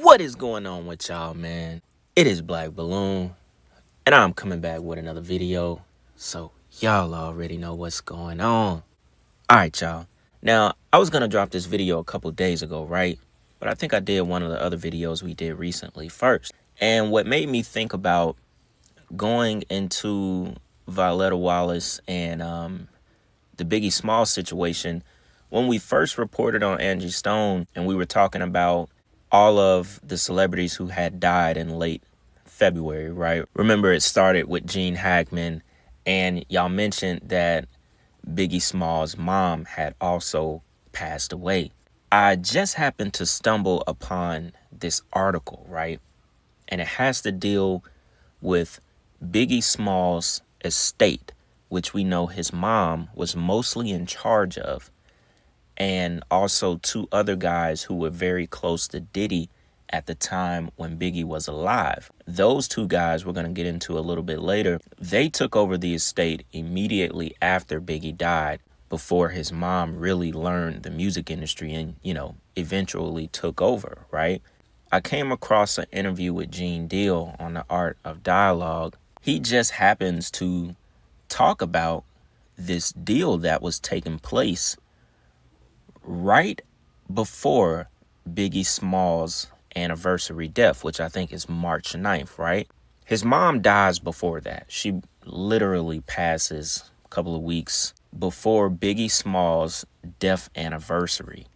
What is going on with y'all, man? It is Black Balloon, and I'm coming back with another video. So y'all already know what's going on. Alright, y'all. Now, I was gonna drop this video a couple days ago, right? But I think I did one of the other videos we did recently first. And what made me think about going into Violetta Wallace and the Biggie Smalls situation, when we first reported on Angie Stone and we were talking about all of the celebrities who had died in late February, right? Remember, it started with Gene Hackman, and y'all mentioned that Biggie Smalls' mom had also passed away. I just happened to stumble upon this article, right? And it has to deal with Biggie Smalls' estate, which we know his mom was mostly in charge of, and also two other guys who were very close to Diddy at the time when Biggie was alive. Those two guys we're going to get into a little bit later. They took over the estate immediately after Biggie died, before his mom really learned the music industry and, eventually took over, right? I came across an interview with Gene Deal on the Art of Dialogue. He just happens to talk about this deal that was taking place right before Biggie Smalls' anniversary death, which I think is March 9th, right? His mom dies before that. She literally passes a couple of weeks before Biggie Smalls' death anniversary.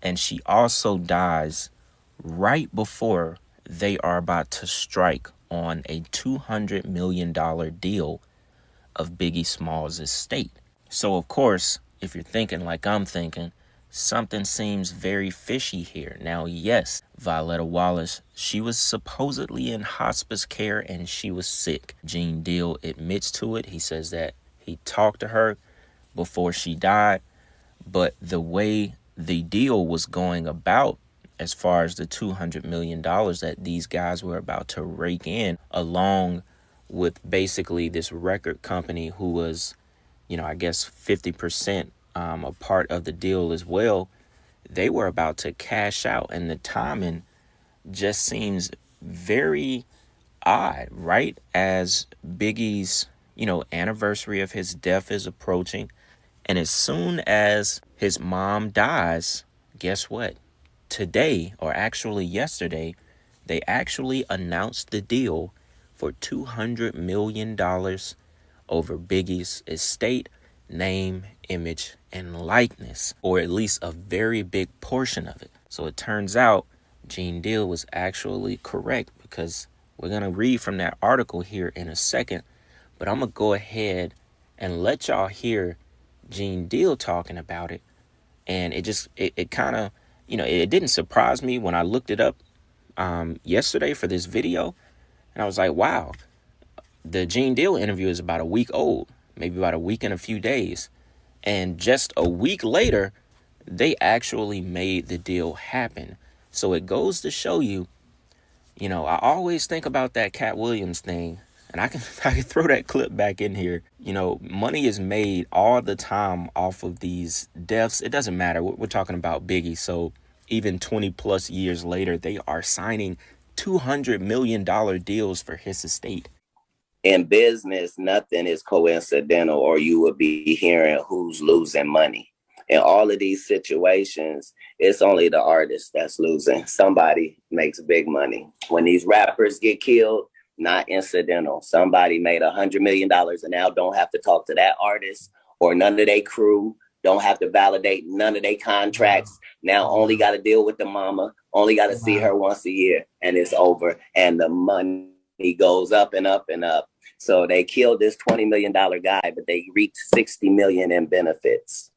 And she also dies right before they are about to strike on a $200 million deal of Biggie Smalls' estate. So, of course, if you're thinking like I'm thinking, something seems very fishy here. Now, yes, Violetta Wallace, she was supposedly in hospice care and she was sick. Gene Deal admits to it. He says that he talked to her before she died, but the way the deal was going about, as far as the $200 million that these guys were about to rake in, along with basically this record company who was, I guess 50% a part of the deal as well, they were about to cash out, and the timing just seems very odd, right? As Biggie's, anniversary of his death is approaching, and as soon as his mom dies, guess what? Today, or actually yesterday, they actually announced the deal for $200 million over Biggie's estate, name, image, and likeness, or at least a very big portion of it. So it turns out Gene Deal was actually correct, because we're going to read from that article here in a second, but I'm going to go ahead and let y'all hear Gene Deal talking about it. And it kind of, it didn't surprise me when I looked it up yesterday for this video. And I was like, wow, the Gene Deal interview is about a week old, maybe about a week and a few days. And just a week later, they actually made the deal happen. So it goes to show you, I always think about that Cat Williams thing, and I can throw that clip back in here. Money is made all the time off of these deaths. It doesn't matter. We're talking about Biggie. So even 20 plus years later, they are signing $200 million deals for his estate. In business, nothing is coincidental, or you would be hearing who's losing money. In all of these situations, it's only the artist that's losing. Somebody makes big money. When these rappers get killed, not incidental. Somebody made $100 million and now don't have to talk to that artist or none of their crew, don't have to validate none of their contracts. Now only got to deal with the mama, only got to see her once a year, and it's over. And the money goes up and up and up. So they killed this $20 million guy, but they reaped $60 million in benefits.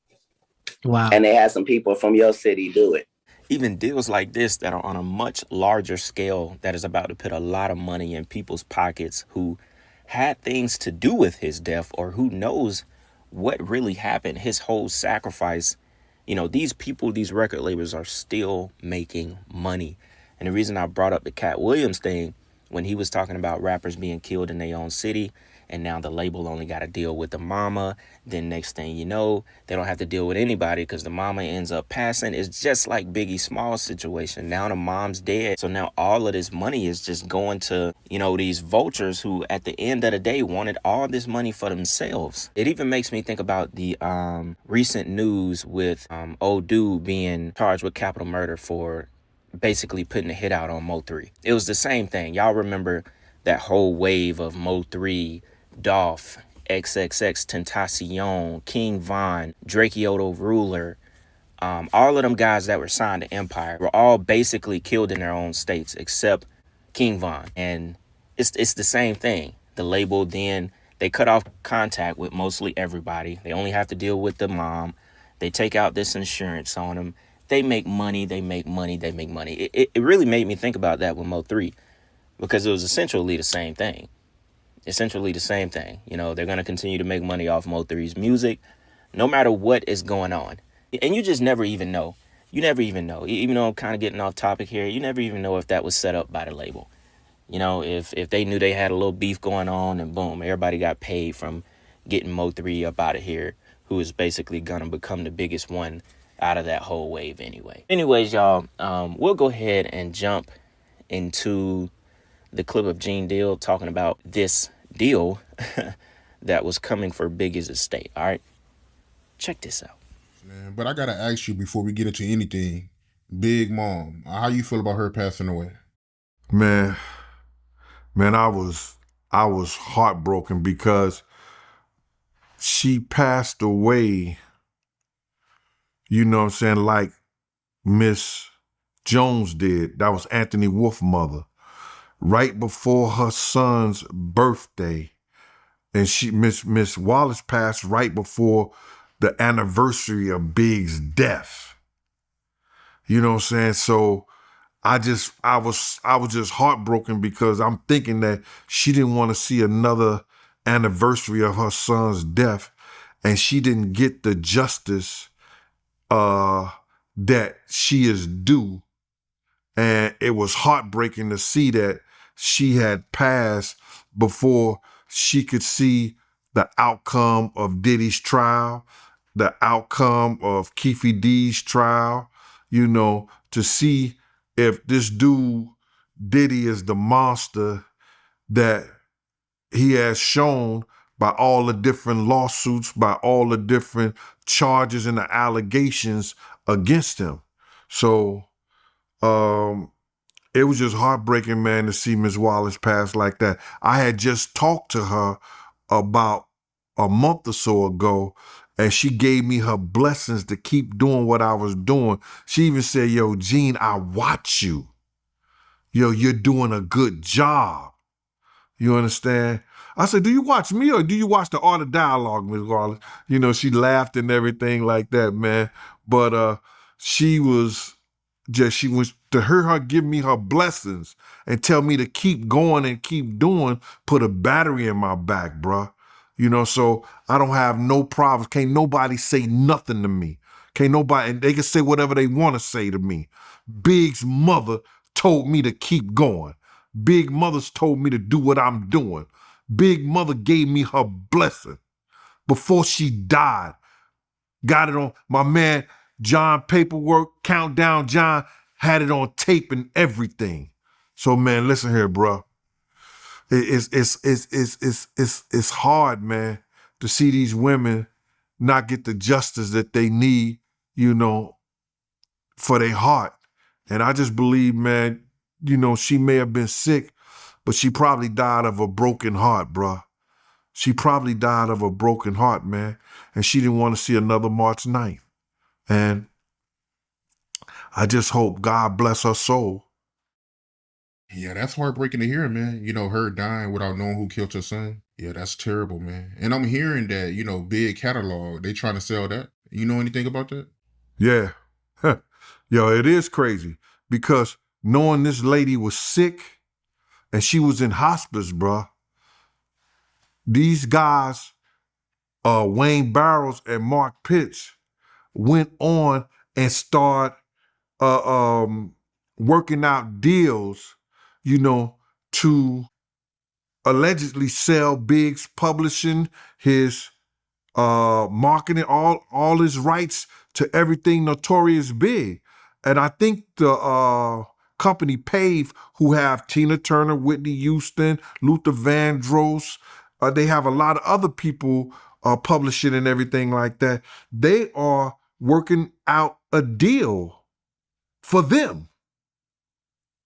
Wow. And they had some people from your city do it. Even deals like this that are on a much larger scale, that is about to put a lot of money in people's pockets who had things to do with his death, or who knows what really happened, his whole sacrifice. These people, these record labels are still making money. And the reason I brought up the Cat Williams thing, when he was talking about rappers being killed in their own city, and now the label only got to deal with the mama. Then next thing you know, they don't have to deal with anybody because the mama ends up passing. It's just like Biggie Small's situation. Now the mom's dead, so now all of this money is just going to, these vultures who at the end of the day wanted all this money for themselves. It even makes me think about the recent news with old dude being charged with capital murder for basically putting a hit out on Mo3. It was the same thing. Y'all remember that whole wave of Mo3, Dolph, XXX Tentacion, King Von, Drakioto Ruler, all of them guys that were signed to Empire were all basically killed in their own states except King Von. And it's the same thing. The label then, they cut off contact with mostly everybody. They only have to deal with the mom. They take out this insurance on them. They make money, they make money, they make money. It really made me think about that with Mo3 because it was essentially the same thing. Essentially the same thing. They're going to continue to make money off Mo3's music no matter what is going on. And you just never even know. You never even know. Even though I'm kind of getting off topic here, you never even know if that was set up by the label. If they knew they had a little beef going on and boom, everybody got paid from getting Mo3 up out of here, who is basically going to become the biggest one out of that whole wave anyway. Anyways, y'all, we'll go ahead and jump into the clip of Gene Deal talking about this deal that was coming for Biggie's estate. All right, check this out. Man, but I gotta ask you before we get into anything, Big Mom, how you feel about her passing away? Man, I was heartbroken because she passed away, you know what I'm saying, like Miss Jones did. That was Anthony Wolf's mother. Right before her son's birthday. And Miss Wallace passed right before the anniversary of Big's death. You know what I'm saying? So I was just heartbroken because I'm thinking that she didn't want to see another anniversary of her son's death, and she didn't get the justice that she is due. And it was heartbreaking to see that she had passed before she could see the outcome of Diddy's trial, the outcome of Keefe D's trial, to see if this dude, Diddy, is the monster that he has shown by all the different lawsuits, by all the different charges and the allegations against him. So it was just heartbreaking, man, to see Miss Wallace pass like that. I had just talked to her about a month or so ago, and she gave me her blessings to keep doing what I was doing. She even said, yo, Gene, I watch you. Yo, you're doing a good job. You understand? I said, do you watch me or do you watch the Art of Dialogue, Miss Wallace? She laughed and everything like that, man. But she was to hear her give me her blessings and tell me to keep going and keep doing, put a battery in my back, bruh. So I don't have no problems. Can't nobody say nothing to me. Can't nobody, and they can say whatever they want to say to me. Big's mother told me to keep going. Big mother's told me to do what I'm doing. Big mother gave me her blessing before she died. Got it on my man John paperwork, Countdown John had it on tape and everything. So man, listen here, bro. It's hard, man, to see these women not get the justice that they need, for their heart. And I just believe, man, she may have been sick, but she probably died of a broken heart, bro. She probably died of a broken heart, man. And she didn't want to see another March 9th. And I just hope God bless her soul. Yeah, that's heartbreaking to hear, man. Her dying without knowing who killed her son. Yeah, that's terrible, man. And I'm hearing that, Big Catalog, they trying to sell that. You know anything about that? Yeah. Yo, it is crazy because knowing this lady was sick and she was in hospice, bruh, these guys, Wayne Barrows and Mark Pitts, went on and started working out deals, to allegedly sell Big's publishing, his marketing, all his rights to everything Notorious Big. And I think the company Pave, who have Tina Turner, Whitney Houston, Luther Vandross, they have a lot of other people publishing and everything like that. They are working out a deal for them.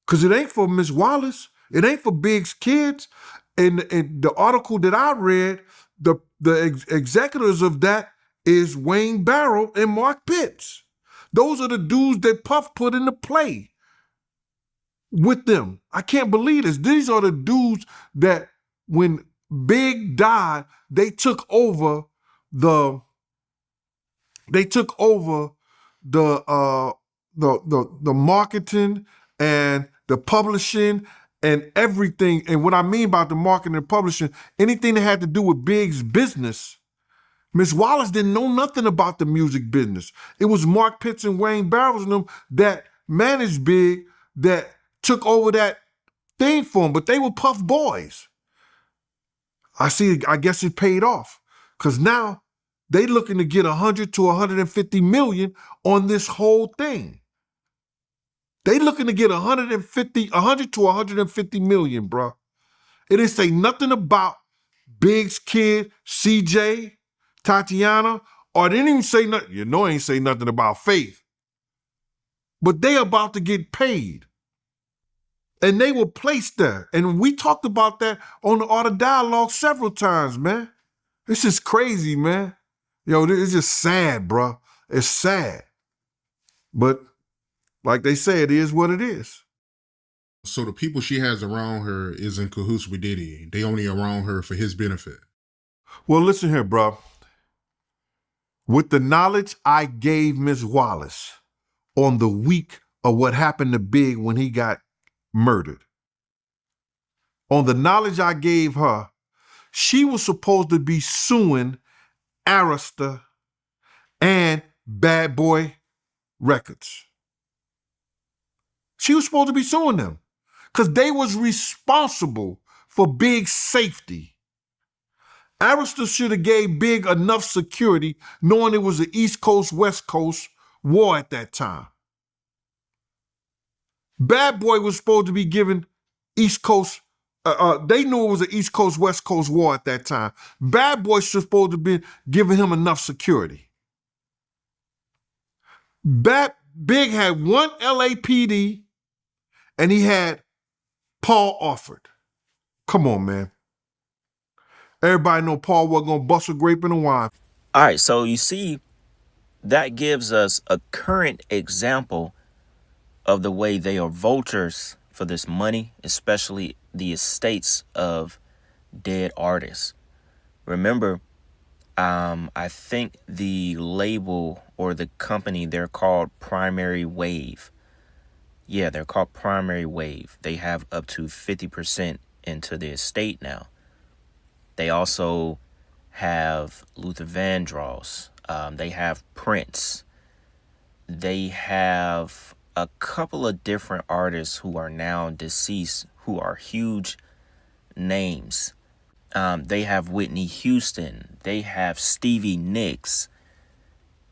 Because it ain't for Miss Wallace. It ain't for Big's kids. And the article that I read, the executors of that is Wayne Barrow and Mark Pitts. Those are the dudes that Puff put into play with them. I can't believe this. These are the dudes that when Big died, they took over the the marketing and the publishing and everything. And what I mean by the marketing and publishing, anything that had to do with Big's business, Miss Wallace didn't know nothing about the music business. It was Mark Pitts and Wayne Barrows and them that managed Big, that took over that thing for him, but they were Puff boys. I guess it paid off. Because now they looking to get 100 to 150 million on this whole thing. They looking to get 100 to 150 million, bro. It didn't say nothing about Big's kid, CJ, Tatiana, or they didn't even say nothing. You know, it ain't say nothing about Faith. But they about to get paid. And they were placed there. And we talked about that on the Art of Dialogue several times, man. This is crazy, man. Yo, it's just sad, bro. It's sad. But like they say, it is what it is. So the people she has around her is in cahoots with Diddy. They only around her for his benefit. Well, listen here, bro. With the knowledge I gave Ms. Wallace on the week of what happened to Big when he got murdered, on the knowledge I gave her, she was supposed to be suing Arista and Bad Boy Records. She was supposed to be suing them because they was responsible for Big's safety. Arista should have gave Big enough security knowing it was the East Coast, West Coast war at that time. Bad Boy was supposed to be given East Coast, they knew it was an East Coast, West Coast war at that time. Bad Boy was supposed to be giving him enough security. Big had one LAPD and he had Paul Offord. Come on, man. Everybody know Paul wasn't gonna bust a grape in a wine. All right, so you see, that gives us a current example of the way they are vultures for this money, especially the estates of dead artists. Remember, I think the label or the company, they're called Primary Wave. Yeah, they're called Primary Wave. They have up to 50% into the estate now. They also have Luther Vandross. They have Prince. They have a couple of different artists who are now deceased who are huge names. They have Whitney Houston. They have Stevie Nicks.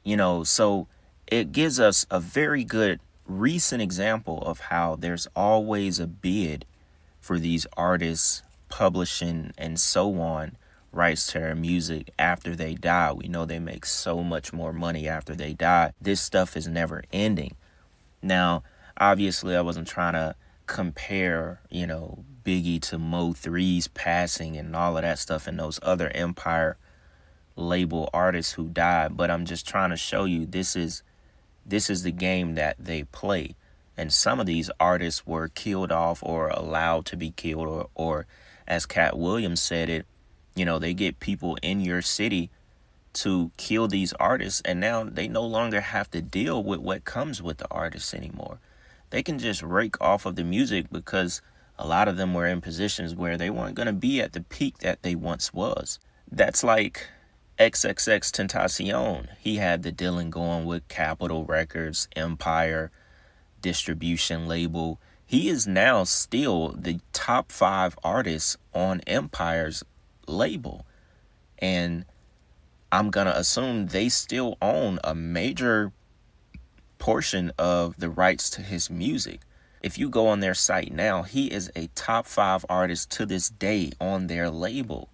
You know, so it gives us a very good recent example of how there's always a bid for these artists publishing and so on rights to their music after they die. We know they make so much more money after they die. This stuff is never ending. Now, obviously, I wasn't trying to compare, Biggie to Mo3's passing and all of that stuff and those other Empire label artists who died, but I'm just trying to show you this is the game that they play. And some of these artists were killed off or allowed to be killed, or as Cat Williams said it, they get people in your city to kill these artists, and now they no longer have to deal with what comes with the artists anymore. They can just rake off of the music because a lot of them were in positions where they weren't going to be at the peak that they once was. That's like XXX Tentacion. He had the dealing going with Capitol Records, Empire distribution label. he is now still the top 5 artist on Empire's label. And I'm going to assume they still own a major portion of the rights to his music. If you go on their site now, he is a top 5 artist to this day on their label.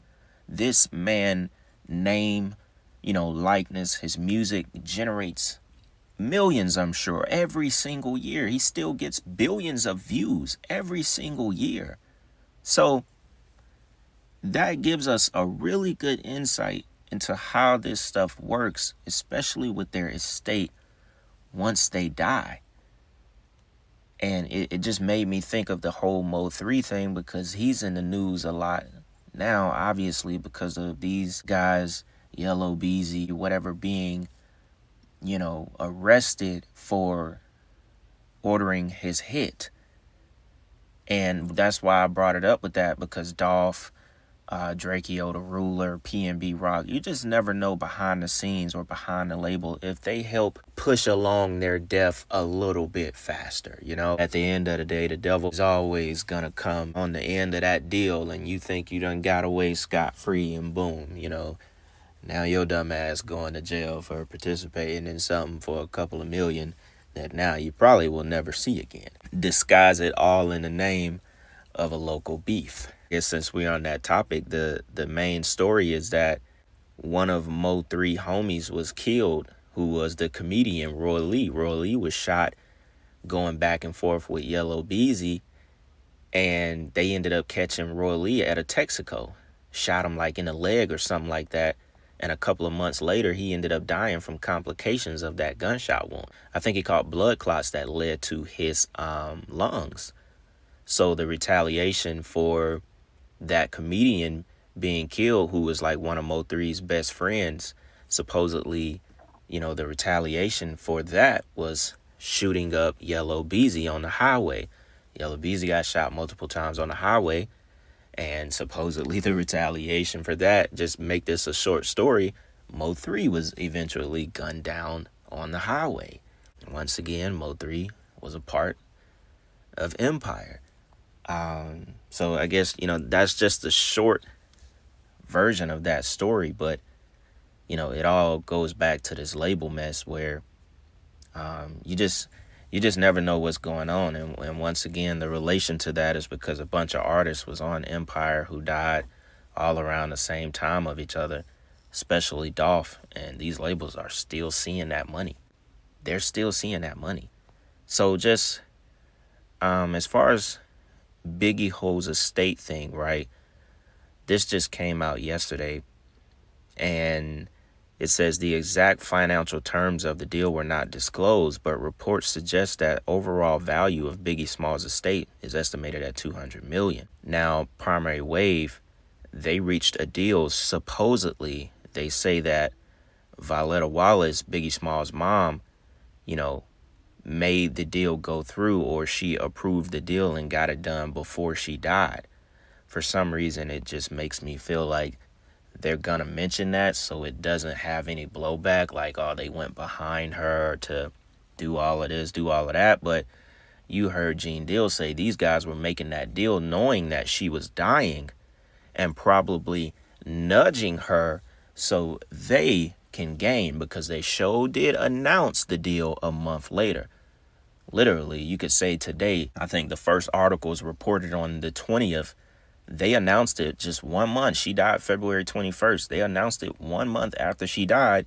This man name, likeness, his music generates millions, I'm sure, every single year. He still gets billions of views every single year. So that gives us a really good insight into how this stuff works, especially with their estate once they die. And it just made me think of the whole Mo3 thing, because he's in the news a lot now, obviously, because of these guys, Yella Beezy, whatever, being, arrested for ordering his hit. And that's why I brought it up with that, because Dolph, Drakeo the Ruler, PNB Rock, you just never know behind the scenes or behind the label if they help push along their death a little bit faster. At the end of the day, the devil is always gonna come on the end of that deal, and you think you done got away scot-free, and boom, now your dumb ass going to jail for participating in something for a couple of million that now you probably will never see again. Disguise it all in the name of a local beef. I guess since we're on that topic, the main story is that one of Mo3 homies was killed, who was the comedian Roy Lee. Roy Lee was shot going back and forth with Yella Beezy, and they ended up catching Roy Lee at a Texaco. Shot him like in the leg or something like that. And a couple of months later, he ended up dying from complications of that gunshot wound. I think he caught blood clots that led to his lungs. So the retaliation for that comedian being killed, who was like one of Mo3's best friends, supposedly, the retaliation for that was shooting up Yella Beezy on the highway. Yella Beezy got shot multiple times on the highway. And supposedly the retaliation for that, just make this a short story, Mo3 was eventually gunned down on the highway. Once again, Mo3 was a part of Empire. So I guess, that's just the short version of that story. But, it all goes back to this label mess where you just never know what's going on. And once again, the relation to that is because a bunch of artists was on Empire who died all around the same time of each other, especially Dolph. And these labels are still seeing that money. They're still seeing that money. So just as far as Biggie holds estate thing, right? This just came out yesterday, and it says the exact financial terms of the deal were not disclosed, but reports suggest that overall value of Biggie Smalls' estate is estimated at $200 million. Now, Primary Wave, they reached a deal. Supposedly, they say that Violetta Wallace, Biggie Smalls' mom, made the deal go through, or she approved the deal and got it done before she died. For some reason, it just makes me feel like they're gonna mention that so it doesn't have any blowback, like, oh, they went behind her to do all of this, do all of that. But you heard Gene Deal say these guys were making that deal knowing that she was dying and probably nudging her so they can gain, because they sure did announce the deal a month later. Literally, you could say today, I think the first article was reported on the 20th. They announced it just 1 month. She died February 21st. They announced it 1 month after she died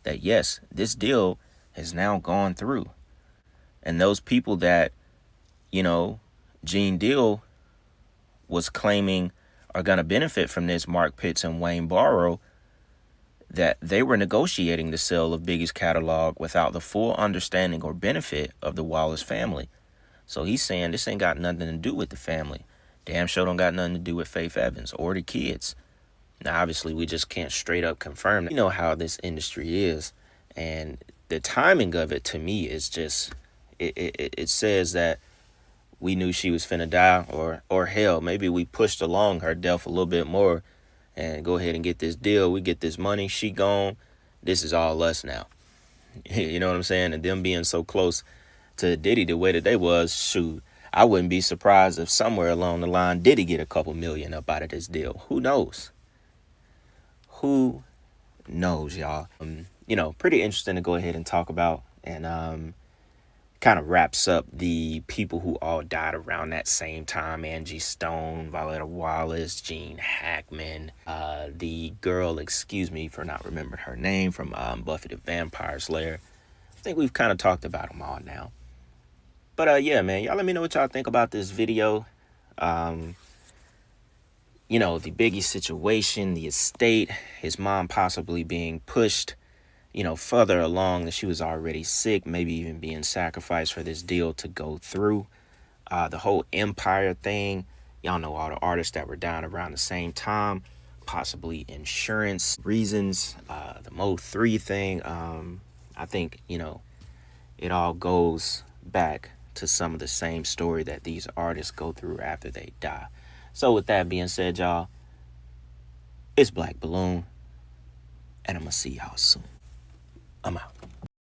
that, yes, this deal has now gone through. And those people that, Gene Deal was claiming are going to benefit from this, Mark Pitts and Wayne Barrow, that they were negotiating the sale of Biggie's catalog without the full understanding or benefit of the Wallace family. So he's saying this ain't got nothing to do with the family. Damn sure don't got nothing to do with Faith Evans or the kids. Now, obviously, we just can't straight up confirm that. You know how this industry is. And the timing of it, to me, is just, it says that we knew she was finna die, or hell, maybe we pushed along her death a little bit more and go ahead and get this deal. We get this money. She gone. This is all us now. You know what I'm saying? And them being so close to Diddy the way that they was, shoot, I wouldn't be surprised if somewhere along the line Diddy get a couple million up out of this deal. Who knows? Who knows, y'all? Pretty interesting to go ahead and talk about, and kind of wraps up the people who all died around that same time. Angie Stone, Violetta Wallace, Gene Hackman, the girl, excuse me for not remembering her name, from Buffy the Vampire Slayer. I think we've kind of talked about them all now. But yeah, man, y'all let me know what y'all think about this video. The Biggie situation, the estate, his mom possibly being pushed, further along, that she was already sick, maybe even being sacrificed for this deal to go through. The whole Empire thing, y'all know all the artists that were down around the same time, possibly insurance reasons, the Mo3 thing. I think, it all goes back to some of the same story that these artists go through after they die. So with that being said, y'all, it's Black Balloon, and I'm going to see y'all soon. I'm out.